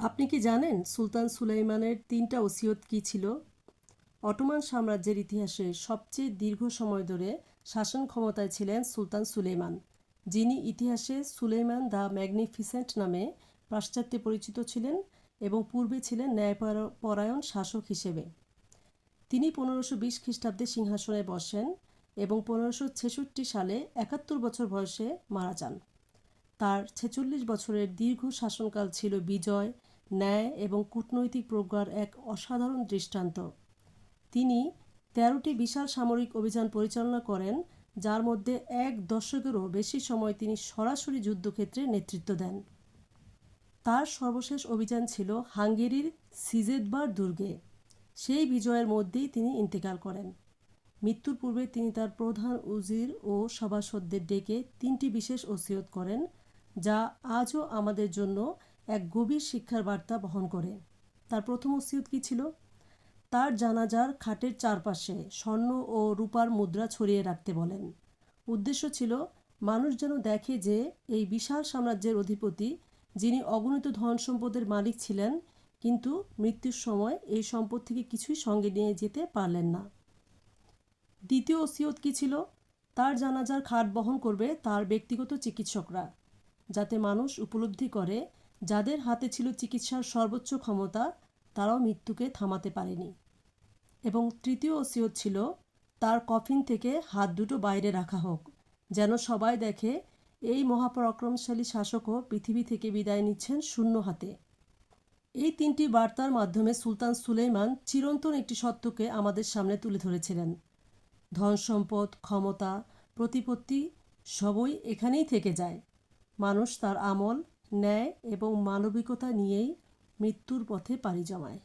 আপনি কি জানেন সুলতান সুলাইমানের ৩টা ওসিয়ত কী ছিল? অটোমান সাম্রাজ্যের ইতিহাসে সবচেয়ে দীর্ঘ সময় ধরে শাসন ক্ষমতায় ছিলেন সুলতান সুলেইমান, যিনি ইতিহাসে সুলেইমান দ্য ম্যাগনিফিসেন্ট নামে পাশ্চাত্যে পরিচিত ছিলেন এবং পূর্বে ছিলেন ন্যায়পরায়ণ শাসক হিসেবে। তিনি ১৫২০ খ্রিস্টাব্দে সিংহাসনে বসেন এবং ১৫৬৬ সালে ৭১ বছর বয়সে মারা যান। তার ৪৬ বছরের দীর্ঘ শাসনকাল ছিল বিজয়, ন্যায় এবং কূটনৈতিক প্রজ্ঞার এক অসাধারণ দৃষ্টান্ত। তিনি ১৩টি বিশাল সামরিক অভিযান পরিচালনা করেন, যার মধ্যে এক দশকেরও বেশি সময় তিনি সরাসরি যুদ্ধক্ষেত্রে নেতৃত্ব দেন। তার সর্বশেষ অভিযান ছিল হাঙ্গেরির সিজেদবার দুর্গে। সেই বিজয়ের মধ্যেই তিনি ইন্তেকাল করেন। মৃত্যুর পূর্বে তিনি তার প্রধান উজির ও সভাসদদের ডেকে ৩টি বিশেষ ওসিয়ত করেন, যা আজও আমাদের জন্য এক গভীর শিক্ষার বার্তা বহন করে। তার প্রথম ওসিয়ত কী ছিল? তার জানাজার খাটের চারপাশে স্বর্ণ ও রূপার মুদ্রা ছড়িয়ে রাখতে বলেন। উদ্দেশ্য ছিল মানুষ যেন দেখে যে এই বিশাল সাম্রাজ্যের অধিপতি, যিনি অগণিত ধন সম্পদের মালিক ছিলেন, কিন্তু মৃত্যুর সময় এই সম্পদ থেকে কিছুই সঙ্গে নিয়ে যেতে পারলেন না। দ্বিতীয় ওসিয়ত কী ছিল? তার জানাজার খাট বহন করবে তার ব্যক্তিগত চিকিৎসকরা, যাতে মানুষ উপলব্ধি করে যাদের হাতে ছিল চিকিৎসার সর্বোচ্চ ক্ষমতা, তারাও মৃত্যুকে থামাতে পারেনি। এবং তৃতীয় ওসিয়ত ছিল তার কফিন থেকে হাত দুটো বাইরে রাখা হোক, যেন সবাই দেখে এই মহাপরাক্রমশালী শাসকও পৃথিবী থেকে বিদায় নিচ্ছেন শূন্য হাতে। এই ৩টি বার্তার মাধ্যমে সুলতান সুলেইমান চিরন্তন একটি সত্যকে আমাদের সামনে তুলে ধরেছিলেন: ধন সম্পদ, ক্ষমতা, প্রতিপত্তি সবই এখানেই থেকে যায়। মানুষ তার আমল, ন্যায় এবং মানবিকতা নিয়েই মৃত্যুর পথে পাড়ি জমায়।